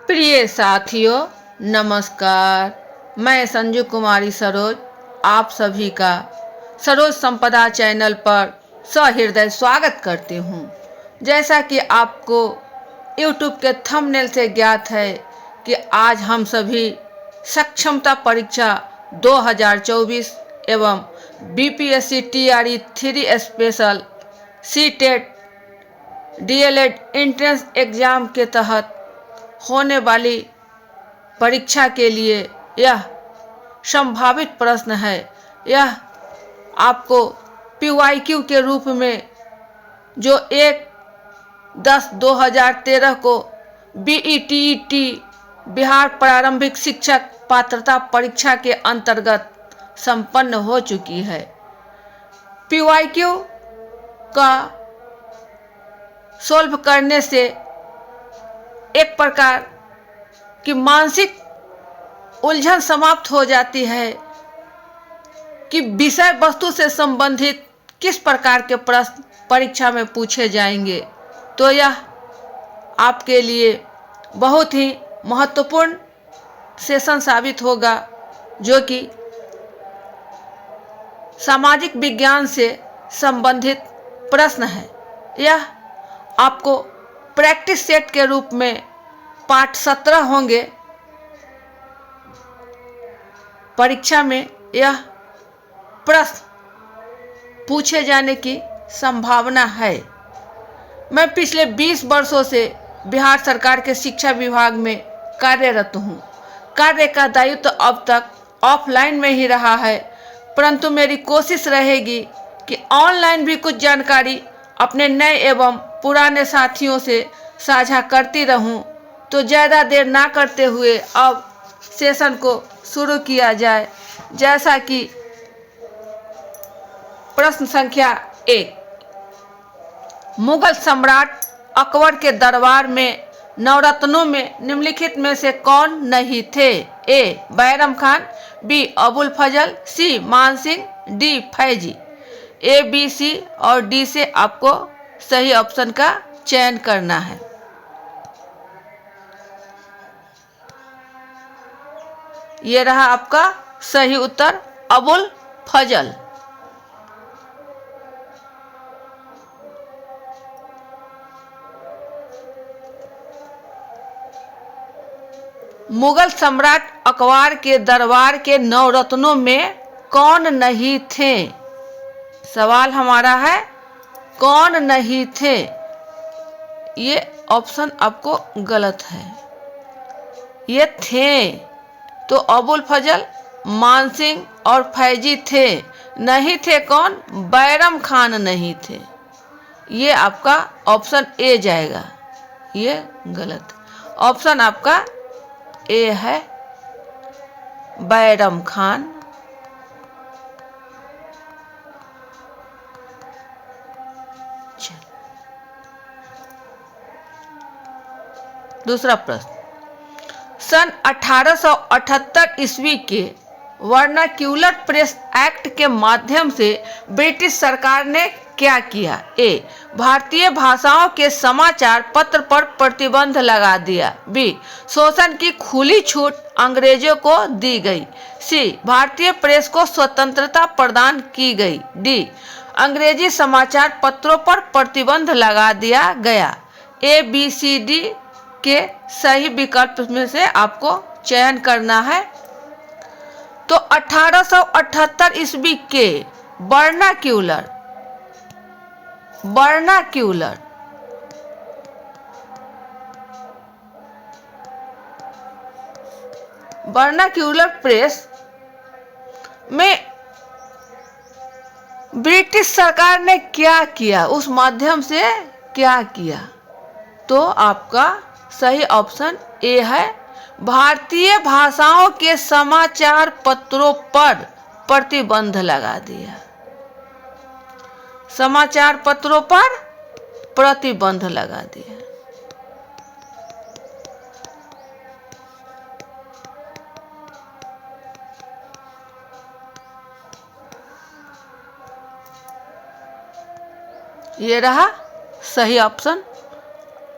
प्रिय साथियों, नमस्कार। मैं संजू कुमारी सरोज आप सभी का सरोज संपदा चैनल पर सहृदय स्वागत करती हूँ। जैसा कि आपको YouTube के थंबनेल से ज्ञात है कि आज हम सभी सक्षमता परीक्षा 2024 एवं BPSC TRE 3 special CTET DLED entrance exam के तहत होने वाली परीक्षा के लिए यह संभावित प्रश्न है। यह आपको PYQ के रूप में जो 1/10/2013 को BETET बिहार प्रारंभिक शिक्षक पात्रता परीक्षा के अंतर्गत संपन्न हो चुकी है। PYQ का सॉल्व करने से एक प्रकार की मानसिक उलझन समाप्त हो जाती है कि विषय वस्तु से संबंधित किस प्रकार के प्रश्न परीक्षा में पूछे जाएंगे। तो यह आपके लिए बहुत ही महत्वपूर्ण सेशन साबित होगा, जो कि सामाजिक विज्ञान से संबंधित प्रश्न है। यह आपको प्रैक्टिस सेट के रूप में पाठ 17 होंगे। परीक्षा में यह प्रश्न पूछे जाने की संभावना है। मैं पिछले 20 वर्षों से बिहार सरकार के शिक्षा विभाग में कार्यरत हूँ। कार्य का दायित्व अब तक ऑफलाइन में ही रहा है, परंतु मेरी कोशिश रहेगी कि ऑनलाइन भी कुछ जानकारी अपने नए एवं पुराने साथियों से साझा करती रहूं। तो ज़्यादा देर ना करते हुए अब सेशन को शुरू किया जाए। जैसा कि प्रश्न संख्या 1, मुगल सम्राट अकबर के दरबार में नवरत्नों में निम्नलिखित में से कौन नहीं थे? A. Bairam Khan, B. Abul Fazal, C. Mansingh, D. Faizi. A, B, C और D से आपको सही ऑप्शन का चयन करना है। ये रहा आपका सही उत्तर, अबुल फजल। मुगल सम्राट अकबर के दरबार के नवरत्नों में कौन नहीं थे? सवाल हमारा है कौन नहीं थे। ये ऑप्शन आपको गलत है। ये थे तो अबुल फजल, मानसिंह और फैजी थे। नहीं थे कौन? बैरम खान नहीं थे। ये आपका ऑप्शन ए जाएगा। ये गलत। ऑप्शन आपका ए है, बैरम खान। दूसरा प्रश्न, सन 1878 ईस्वी के वर्नाक्यूलर प्रेस एक्ट के माध्यम से ब्रिटिश सरकार ने क्या किया? A. भारतीय भाषाओं के समाचार पत्र पर प्रतिबंध लगा दिया। B. शोषण की खुली छूट अंग्रेजों को दी गई। C. भारतीय प्रेस को स्वतंत्रता प्रदान की गई। D. अंग्रेजी समाचार पत्रों पर प्रतिबंध लगा दिया गया। A, B, C, D के सही विकल्प में से आपको चयन करना है। तो 1878 ईस्वी के वर्नाक्यूलर प्रेस में ब्रिटिश सरकार ने क्या किया, उस माध्यम से क्या किया? तो आपका सही ऑप्शन ए है, भारतीय भाषाओं के समाचार पत्रों पर प्रतिबंध लगा दिया। समाचार पत्रों पर प्रतिबंध लगा दिया। ये रहा सही ऑप्शन।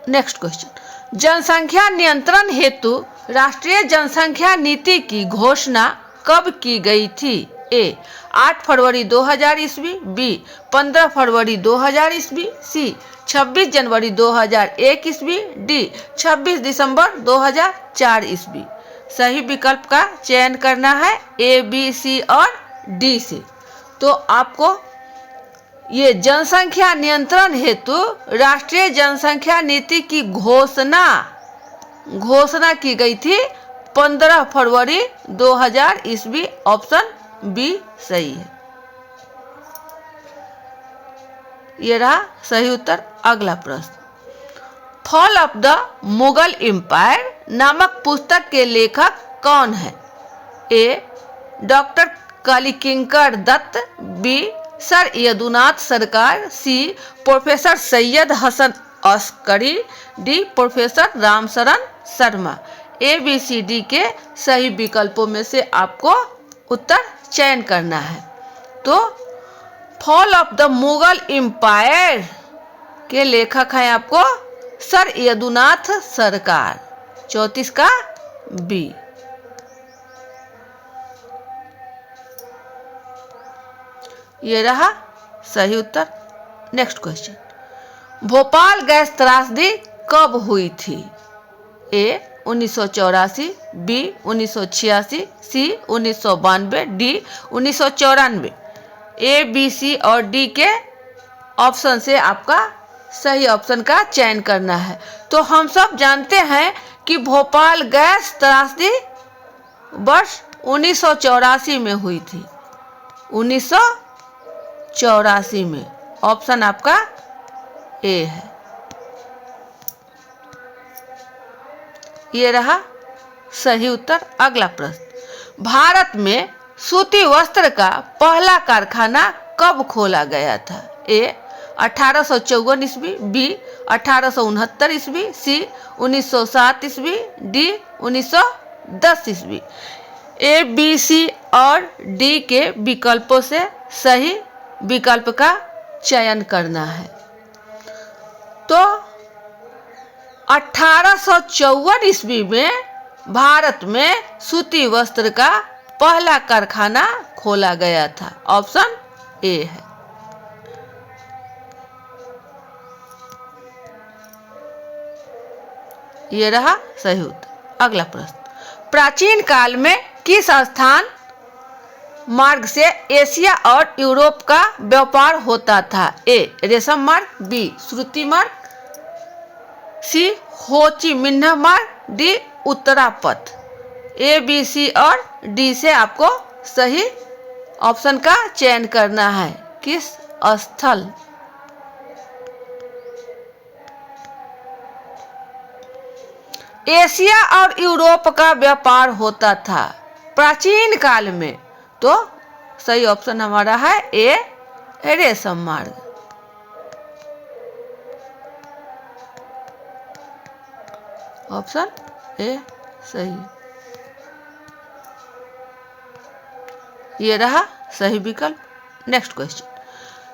नेक्स्ट क्वेश्चन, जनसंख्या नियंत्रण हेतु राष्ट्रीय जनसंख्या नीति की घोषणा कब की गई थी? ए 8 फरवरी 2000 ईस्वी, बी 15 फरवरी 2000 ईस्वी, सी 26 जनवरी 2001 ईस्वी, डी 26 दिसंबर 2004 ईस्वी। सही विकल्प का चयन करना है ए, बी, सी और डी से। तो आपको ये जनसंख्या नियंत्रण हेतु राष्ट्रीय जनसंख्या नीति की घोषणा की गई थी 15 फरवरी 2000 ईस्वी। ऑप्शन बी सही है। ये रहा सही उत्तर। अगला प्रश्न, fall of the Mughal empire नामक पुस्तक के लेखक कौन है? A doctor Kalikinkar Datta, B sir Jadunath Sarkar, C professor Syed Hasan Askari, D professor Ramsharan Sharma. A, B, C, D के सही विकल्पों में से आपको उत्तर चयन करना है। तो fall of the Mughal empire के लेखक हैं आपको सर यदुनाथ सरकार। 34 का बी। ये रहा सही उत्तर। नेक्स्ट क्वेश्चन, भोपाल गैस त्रासदी कब हुई थी? ए 1984, बी 1986, सी 1992, डी 1994। ए, बी, सी और डी के ऑप्शन से आपका सही ऑप्शन का चयन करना है। तो हम सब जानते हैं कि भोपाल गैस त्रासदी वर्ष 1984 में हुई थी। 1984 में। ऑप्शन आपका ए है। ये रहा सही उत्तर। अगला प्रश्न, भारत में सूती वस्त्र का पहला कारखाना कब खोला गया था? ए 1854 ईस्वी, बी 1869 ईस्वी, सी 1907 ईस्वी, डी 1910 ईस्वी। ए, बी, सी और डी के विकल्पों से सही विकल्प का चयन करना है। तो 1854 ईस्वी में भारत में सूती वस्त्र का पहला कारखाना खोला गया था। ऑप्शन ए है। ये रहा सही उत्तर। अगला प्रश्न, प्राचीन काल में किस स्थान मार्ग से एशिया और यूरोप का व्यापार होता था? ए रेशम मार्ग, बी श्रुति मार्ग, सी हो ची मिन्ह मार्ग, डी उत्तरा पथ। ए, बी, सी और डी से आपको सही ऑप्शन का चयन करना है। किस स्थल? एशिया और यूरोप का व्यापार होता था प्राचीन काल में। तो सही ऑप्शन हमारा है ए रेशम मार्ग। ऑप्शन ए सही। ये रहा सही विकल्प। नेक्स्ट क्वेश्चन,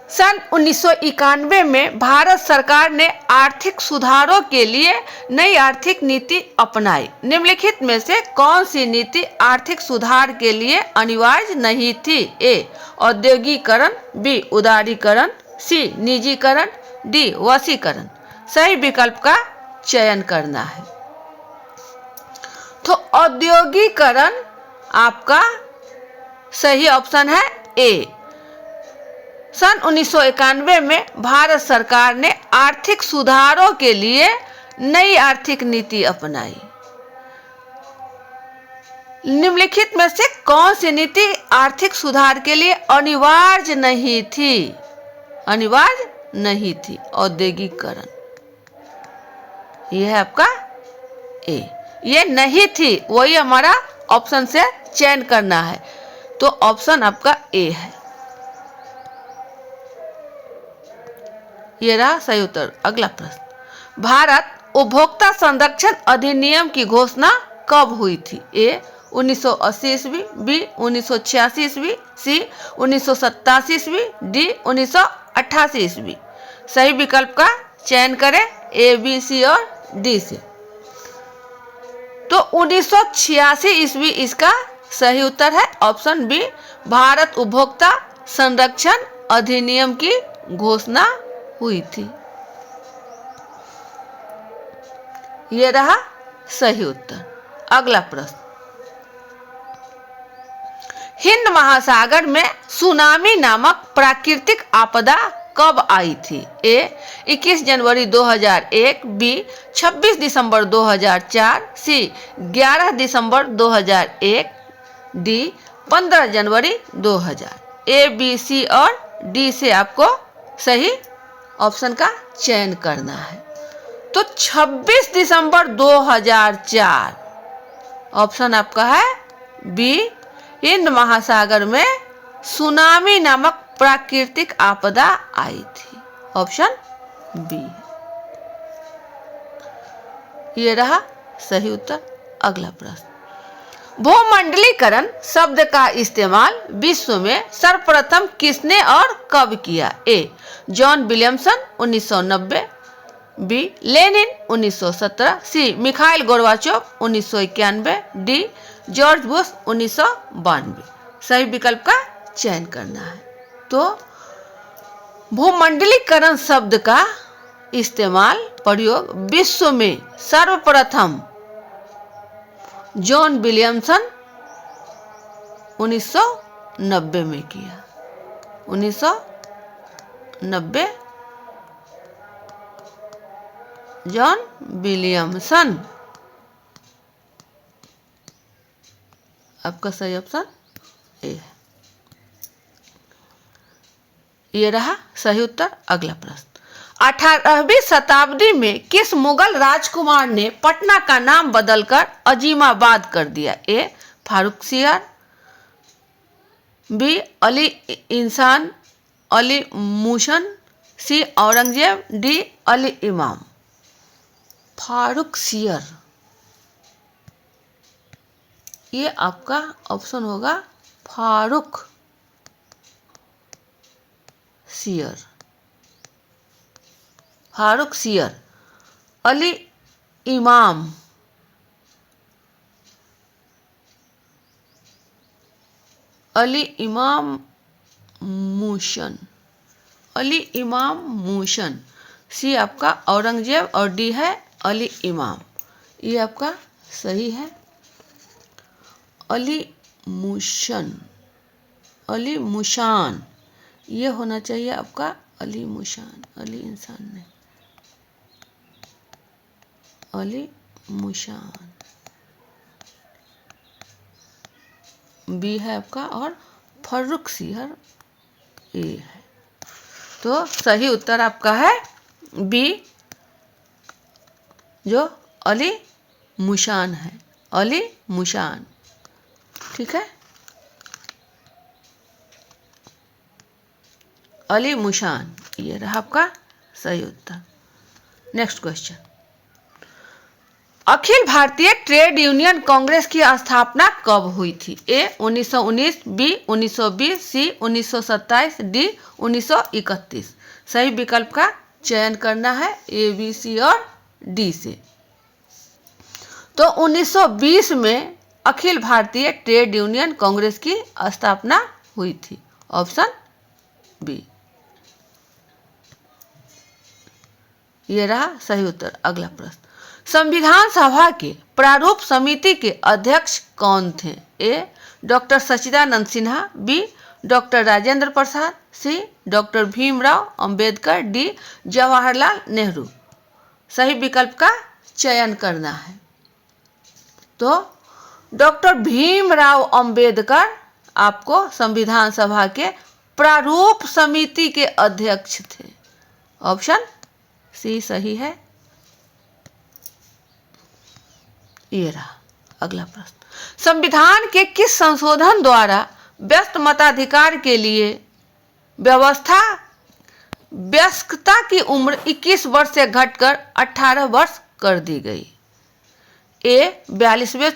सन 1991 में भारत सरकार ने आर्थिक सुधारों के लिए नई आर्थिक नीति अपनाई। निम्नलिखित में से कौन सी नीति आर्थिक सुधार के लिए अनिवार्य नहीं थी? ए औद्योगिकरण, बी उदारीकरण, सी निजीकरण, डी वशीकरण। सही विकल्प का चयन करना है। तो औद्योगिकरण आपका सही ऑप्शन है ए। सन 1991 में भारत सरकार ने आर्थिक सुधारों के लिए नई आर्थिक नीति अपनाई। निम्नलिखित में से कौन सी नीति आर्थिक सुधार के लिए अनिवार्य नहीं थी? अनिवार्य नहीं थी औद्योगिकरण। यह है आपका ए। ये नहीं थी, वही हमारा ऑप्शन से चयन करना है। तो ऑप्शन आपका ए है। ये रहा सही उत्तर। अगला प्रश्न, भारत उपभोक्ता संरक्षण अधिनियम की घोषणा कब हुई थी? ए 1980 ईस्वी, बी 1986 ईस्वी, सी 1987 ईस्वी, डी 1988 ईस्वी। सही विकल्प का चयन करें ए, बी, सी और डी से। तो 1986 ईस्वी इसका सही उत्तर है ऑप्शन बी। भारत उपभोक्ता संरक्षण अधिनियम की घोषणा हुई थी। यह रहा सही उत्तर। अगला प्रश्न, हिंद महासागर में सुनामी नामक प्राकृतिक आपदा कब आई थी? ए 21 जनवरी 2001, बी 26 दिसंबर 2004, सी 11 दिसंबर 2001, डी 15 जनवरी 2000। ए, बी, सी और डी से आपको सही ऑप्शन का चयन करना है। तो 26 दिसंबर 2004 ऑप्शन आपका है बी। हिंद महासागर में सुनामी नामक प्राकृतिक आपदा आई थी, ऑप्शन बी। ये रहा सही उत्तर। अगला प्रश्न, भूमंडलीकरण शब्द का इस्तेमाल विश्व में सर्वप्रथम किसने और कब किया? A, John Williamson 1990, B, Lenin 1917, C, Mikhail Gorbachev 1991, D, George Bush 1992। सही विकल्प का चयन करना है। तो भूमंडलीकरण शब्द का इस्तेमाल प्रयोग विश्व में सर्वप्रथम जॉन विलियमसन 1990 में किया। 1990 जॉन विलियमसन, आपका सही ऑप्शन ए है। ये रहा सही उत्तर। अगला प्रश्न, 18वीं शताब्दी में किस मुगल राजकुमार ने पटना का नाम बदलकर अजीमाबाद कर दिया? ए, फारुखसियार, बी, अली इंसान अली मुशन, सी, औरंगजेब, डी, अली इमाम। फारुखसियर, ये आपका ऑप्शन होगा फारूक सियर। फारूक सियर, अली इमाम, अली इमाम मूशन, अली इमाम मूशन। सी आपका औरंगजेब और डी है अली इमाम। ये आपका सही है अली मुशन, अली मुशान। ये होना चाहिए आपका अली मुशान, अली इंसान नहीं, अली मुशान। बी है आपका और फर्रुख सिहर ए है। तो सही उत्तर आपका है बी, जो अली मुशान है, अली मुशान। ठीक है, अली मुशान, ये रहा आपका सही उत्तर। Next question, Akhil Bharatiya trade union Congress की स्थापना कब हुई थी? ए 1919, बी 1920, सी 1927, डी 1931। सही विकल्प का चयन करना है ए, बी, सी और डी से। तो 1920 में अखिल भारतीय ट्रेड यूनियन कांग्रेस की स्थापना हुई थी, ऑप्शन बी। ये रहा सही उत्तर। अगला प्रश्न, संविधान सभा के प्रारूप समिति के अध्यक्ष कौन थे? ए, डॉक्टर सच्चिदानंद सिन्हा, बी, डॉक्टर राजेंद्र प्रसाद, सी, डॉक्टर भीमराव अंबेडकर, डी, जवाहरलाल नेहरू। सही विकल्प का चयन करना है। तो डॉक्टर भीमराव अंबेडकर आपको संविधान सभा के प्रारूप समिति के अध्यक्ष थे, ऑप्शन सी सही है। ये रहा अगला प्रश्न, संविधान के किस संशोधन द्वारा व्यस्त मताधिकार के लिए वयस्कता की उम्र 21 वर्ष से घटकर 18 वर्ष कर दी गई? ए 42वें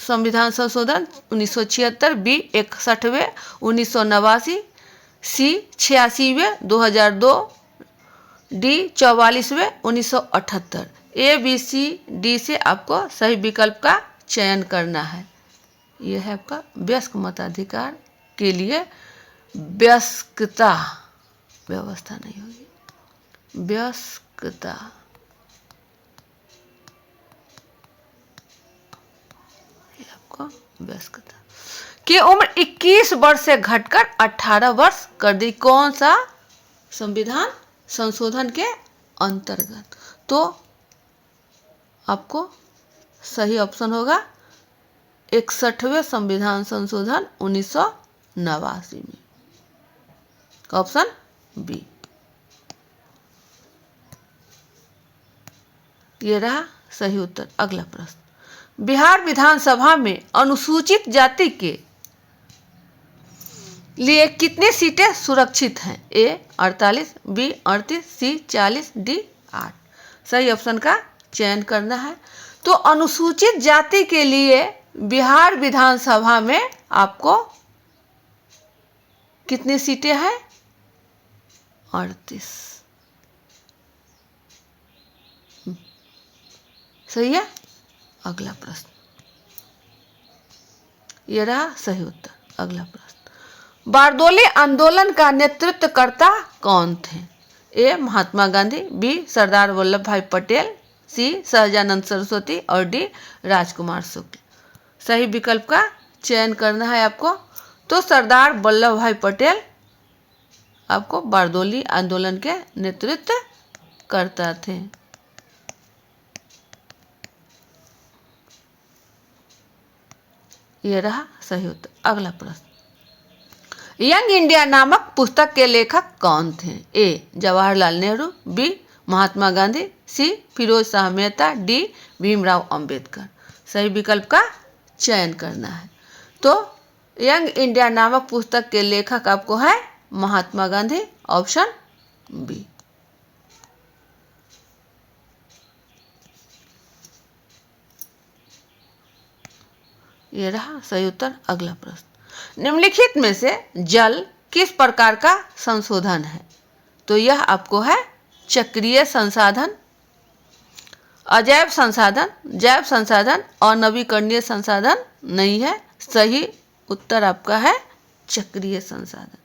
संविधान संशोधन 1976, बी 61वें 1989, सी 86वें 2002, डी 44वें 1978। ए बी सी डी से आपको सही विकल्प का चयन करना है। यह है आपका वयस्क मताधिकार के लिए वयस्कता व्यवस्था नहीं होगी, वयस्कता आपको वयस्कता की उम्र 21 वर्ष से घटकर 18 वर्ष कर दी। कौन सा संविधान संशोधन के अंतर्गत? तो आपको सही ऑप्शन होगा 61वें संविधान संशोधन 1989 में, ऑप्शन बी। ये रहा सही उत्तर। अगला प्रश्न, बिहार विधानसभा में अनुसूचित जाति के लिए कितनी सीटें सुरक्षित हैं? ए 48, बी 38, सी 40, डी 8। सही ऑप्शन का चयन करना है। तो अनुसूचित जाति के लिए बिहार विधानसभा में आपको कितनी सीटें हैं? 38। सही है। अगला प्रश्न, यह रहा सही उत्तर। अगला प्रश्न, बारदोली आंदोलन का नेतृत्वकर्ता कौन थे? ए महात्मा गांधी, बी सरदार वल्लभ भाई पटेल, सी सहजानंद सरस्वती और डी राजकुमार शुक्ल। सही विकल्प का चयन करना है आपको। तो सरदार वल्लभ भाई पटेल आपको बारदोली आंदोलन के नेतृत्व करता थे। यह रहा सही उत्तर। अगला प्रश्न, यंग इंडिया नामक पुस्तक के लेखक कौन थे? ए जवाहरलाल नेहरू, बी महात्मा गांधी, सी फिरोज शाह मेहता, डी भीमराव अंबेडकर। सही विकल्प का चयन करना है। तो यंग इंडिया नामक पुस्तक के लेखक आपको है महात्मा गांधी, ऑप्शन बी। ये रहा सही उत्तर। अगला प्रश्न, निम्नलिखित में से जल किस प्रकार का संशोधन है? तो यह आपको है चक्रीय संसाधन, अजैव संसाधन, जैव संसाधन और नवीकरणीय संसाधन नहीं है। सही उत्तर आपका है चक्रीय संसाधन।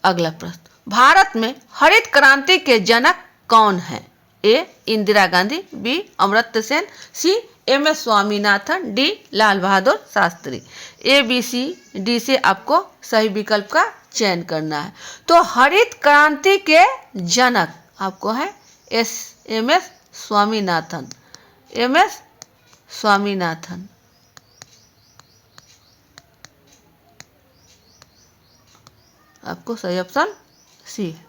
अगला प्रश्न, भारत में हरित क्रांति के जनक कौन है? A Indira Gandhi, B Amartya Sen, C M S Swaminathan, D Lal Bahadur Shastri. A B C D से आपको सही विकल्प का चयन करना है। तो हरित क्रांति के जनक आपको है M S Swaminathan, M S Swaminathan. आपको सही ऑप्शन सी है।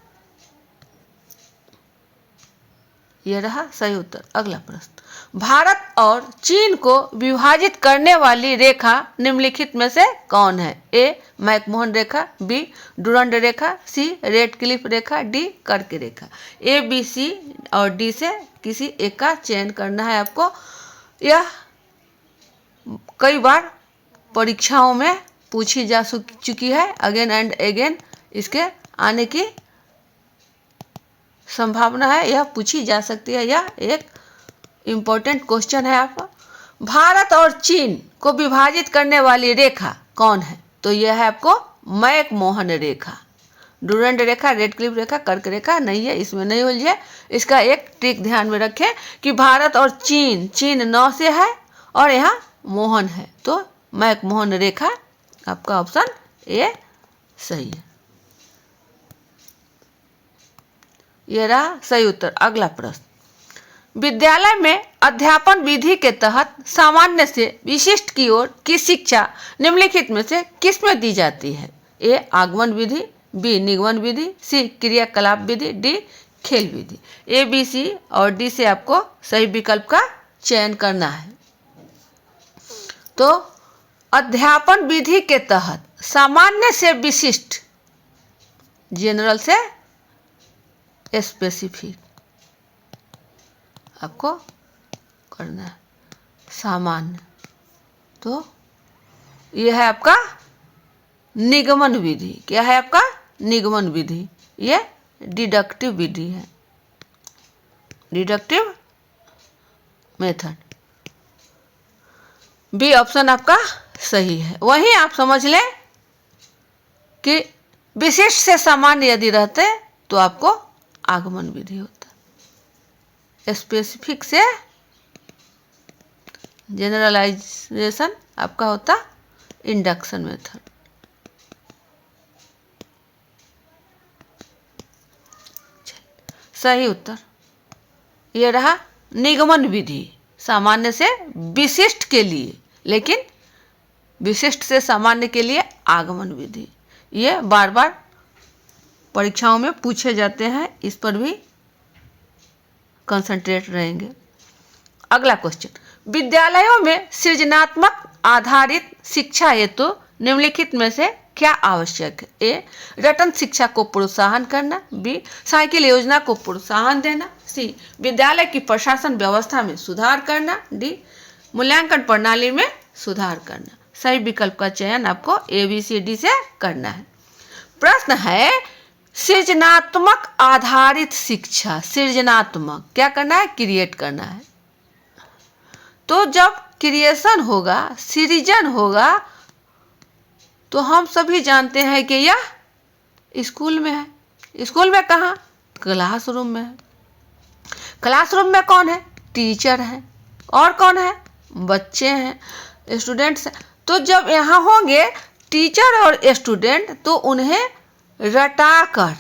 यह रहा सही उत्तर। अगला प्रश्न, भारत और चीन को विभाजित करने वाली रेखा निम्नलिखित में से कौन है? ए मैकमोहन रेखा, बी डुरंड रेखा, सी रेड क्लिफ रेखा, डी कर्क रेखा। ए बी सी और डी से किसी एक का चयन करना है आपको। यह कई बार परीक्षाओं में पूछी जा चुकी है, अगेन एंड अगेन इसके आने की संभावना है, यह पूछी जा सकती है। यह एक इम्पोर्टेंट क्वेश्चन है आपका। भारत और चीन को विभाजित करने वाली रेखा कौन है? तो यह है आपको मैकमोहन रेखा। डुरंड रेखा, रेड क्लिफ रेखा, कर्क रेखा नहीं है, इसमें नहीं उलझे। इसका एक ट्रिक ध्यान में रखें कि भारत और चीन, चीन 9 से है और यहाँ मोहन है, तो मैकमोहन रेखा आपका ऑप्शन ए सही है। यह रहा सही उत्तर। अगला प्रश्न, विद्यालय में अध्यापन विधि के तहत सामान्य से विशिष्ट की ओर की शिक्षा निम्नलिखित में से किस में दी जाती है? ए आगमन विधि, बी निगमन विधि, सी क्रियाकलाप विधि, डी खेल विधि। ए बी सी और डी से आपको सही विकल्प का चयन करना है। तो अध्यापन विधि के तहत सामान्य से विशिष्ट, जनरल से स्पेसिफिक आपको करना है। सामान्य तो यह है आपका निगमन विधि। क्या है आपका? निगमन विधि। यह डिडक्टिव विधि है, डिडक्टिव मेथड। बी ऑप्शन आपका सही है। वहीं आप समझ लें कि विशिष्ट से सामान्य यदि रहते तो आपको आगमन विधि होता, स्पेसिफिक से जनरलाइजेशन आपका होता इंडक्शन मेथड। सही उत्तर ये रहा निगमन विधि, सामान्य से विशिष्ट के लिए, लेकिन विशिष्ट से सामान्य के लिए आगमन विधि। ये बार बार परीक्षाओं में पूछे जाते हैं, इस पर भी कंसंट्रेट रहेंगे। अगला क्वेश्चन, विद्यालयों में सृजनात्मक आधारित शिक्षा हेतु निम्नलिखित में से क्या आवश्यक है? ए, रटन शिक्षा को प्रोत्साहन करना। बी, साइकिल योजना को प्रोत्साहन देना। सी, विद्यालय की प्रशासन व्यवस्था में सुधार करना। डी, मूल्यांकन प्रणाली में सुधार करना। सही विकल्प का चयन आपको ABCD से करना है। प्रश्न है सृजनात्मक आधारित शिक्षा। सृजनात्मक क्या करना है? क्रिएट करना है। तो जब क्रिएशन होगा, सृजन होगा, तो हम सभी जानते हैं कि यह स्कूल में है। स्कूल में कहाँ? क्लासरूम में है। क्लासरूम में कौन है? टीचर है। और कौन है? बच्चे हैं, स्टूडेंट्स हैं। तो जब यहाँ होंगे टीचर और स्टूडेंट, तो उन्हें रटाकर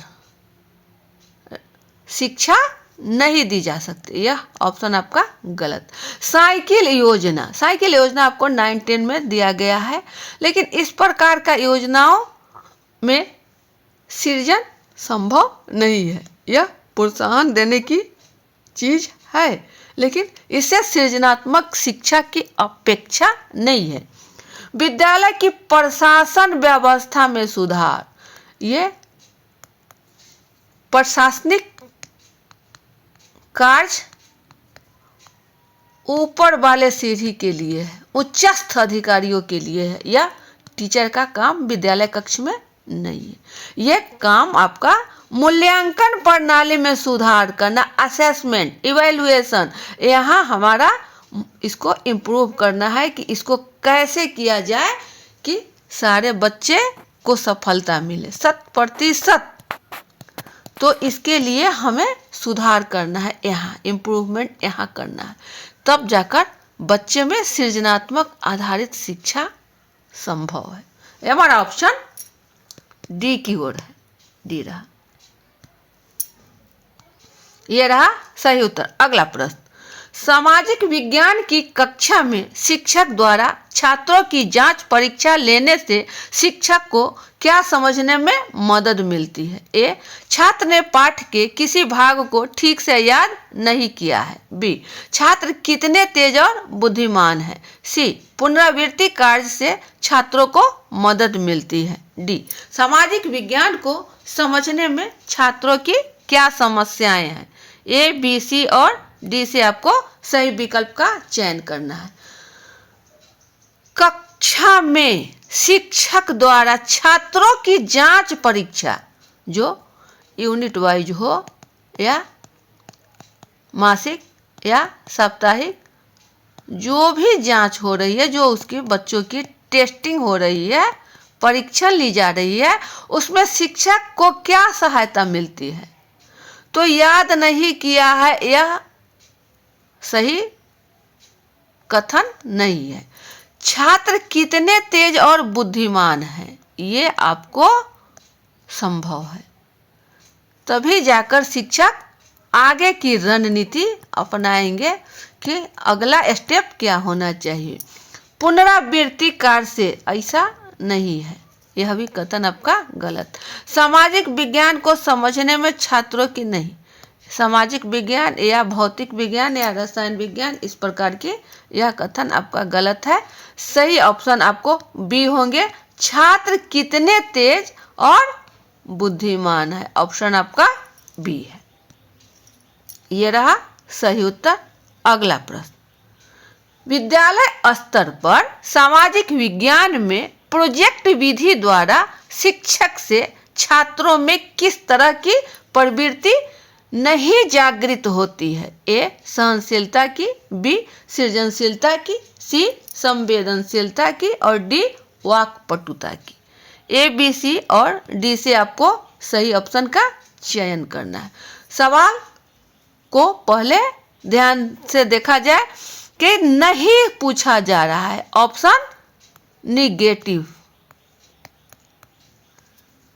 शिक्षा नहीं दी जा सकती। यह ऑप्शन आपका गलत। साइकिल योजना, साइकिल योजना आपको 9-10 में दिया गया है, लेकिन इस प्रकार का योजनाओं में सृजन संभव नहीं है। यह प्रोत्साहन देने की चीज है, लेकिन इससे सृजनात्मक शिक्षा की अपेक्षा नहीं है। विद्यालय की प्रशासन व्यवस्था में सुधार, ये प्रशासनिक कार्य ऊपर वाले सीढ़ी के लिए है, उच्चस्थ अधिकारियों के लिए है, या टीचर का काम विद्यालय कक्ष में नहीं है। यह काम आपका मूल्यांकन प्रणाली में सुधार करना, असेसमेंट, इवैल्यूएशन, यहाँ हमारा इसको इम्प्रूव करना है कि इसको कैसे किया जाए कि सारे बच्चे को सफलता मिले 100%। तो इसके लिए हमें सुधार करना है, यहाँ इम्प्रूवमेंट यहाँ करना है, तब जाकर बच्चे में सृजनात्मक आधारित शिक्षा संभव है। हमारा ऑप्शन डी की ओर है, डी रहा। यह रहा सही उत्तर। अगला प्रश्न, सामाजिक विज्ञान की कक्षा में शिक्षक द्वारा छात्रों की जांच परीक्षा लेने से शिक्षक को क्या समझने में मदद मिलती है? ए, छात्र ने पाठ के किसी भाग को ठीक से याद नहीं किया है। बी, छात्र कितने तेज और बुद्धिमान है। सी, पुनरावृत्ति कार्य से छात्रों को मदद मिलती है। डी, सामाजिक विज्ञान को समझने में छात्रों की क्या समस्याएं हैं। ए, बी, सी और डी से आपको सही विकल्प का चयन करना है। कक्षा में शिक्षक द्वारा छात्रों की जांच परीक्षा, जो यूनिट वाइज हो या मासिक या साप्ताहिक, जो भी जांच हो रही है, जो उसके बच्चों की टेस्टिंग हो रही है, परीक्षण ली जा रही है, उसमें शिक्षक को क्या सहायता मिलती है? तो याद नहीं किया है, यह सही कथन नहीं है। छात्र कितने तेज और बुद्धिमान हैं, ये आपको संभव है, तभी जाकर शिक्षक आगे की रणनीति अपनाएंगे कि अगला स्टेप क्या होना चाहिए। पुनरावृत्ति कार्य से ऐसा नहीं है, यह भी कथन आपका गलत। सामाजिक विज्ञान को समझने में छात्रों की नहीं, सामाजिक विज्ञान या भौतिक विज्ञान या रसायन विज्ञान, इस प्रकार के यह कथन आपका गलत है। सही ऑप्शन आपको बी होंगे, छात्र कितने तेज और बुद्धिमान है, ऑप्शन आपका बी है। ये रहा सही उत्तर। अगला प्रश्न, विद्यालय स्तर पर सामाजिक विज्ञान में प्रोजेक्ट विधि द्वारा शिक्षक से छात्रों में किस तरह की प्रवृत्ति नहीं जागृत होती है। ए सहनशीलता की, बी सृजनशीलता की, सी संवेदनशीलता की और डी वाक्पटुता की। ए बी सी और डी से आपको सही ऑप्शन का चयन करना है। सवाल को पहले ध्यान से देखा जाए कि नहीं पूछा जा रहा है, ऑप्शन निगेटिव,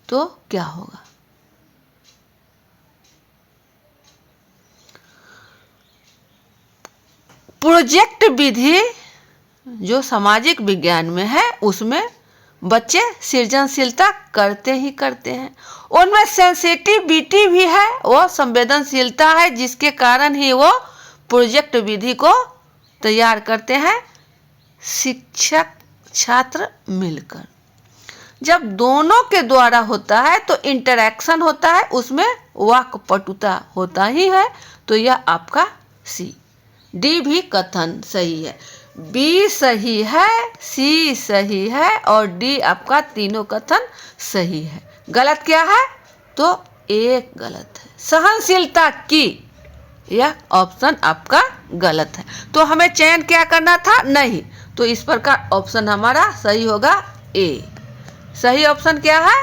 तो क्या होगा? प्रोजेक्ट विधि जो सामाजिक विज्ञान में है उसमें बच्चे सृजनशीलता करते ही करते हैं। उनमें सेंसिटिविटी भी है, वो संवेदनशीलता है, जिसके कारण ही वो प्रोजेक्ट विधि को तैयार करते हैं शिक्षक छात्र मिलकर। जब दोनों के द्वारा होता है तो इंटरैक्शन होता है, उसमें वाक्पटुता होता ही है। तो यह आपका सी। डी भी कथन सही है, बी सही है, सी सही है और डी आपका तीनों कथन सही है। गलत क्या है? तो एक गलत है, सहनशीलता की, यह ऑप्शन आपका गलत है। तो हमें चयन क्या करना था? नहीं। तो इस प्रकार ऑप्शन हमारा सही होगा ए। सही ऑप्शन क्या है?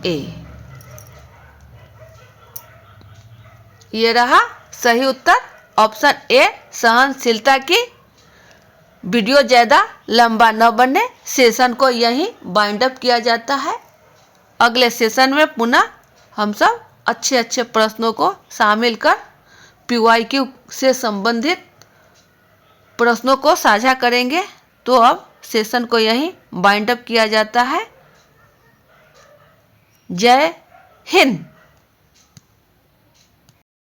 ए। ये रहा सही उत्तर, ऑप्शन ए सहनशीलता की। वीडियो ज़्यादा लंबा न बने, सेशन को यहीं बाइंड अप किया जाता है। अगले सेशन में पुनः हम सब अच्छे अच्छे प्रश्नों को शामिल कर PYQ से संबंधित प्रश्नों को साझा करेंगे। तो अब सेशन को यहीं बाइंड अप किया जाता है। जय हिंद।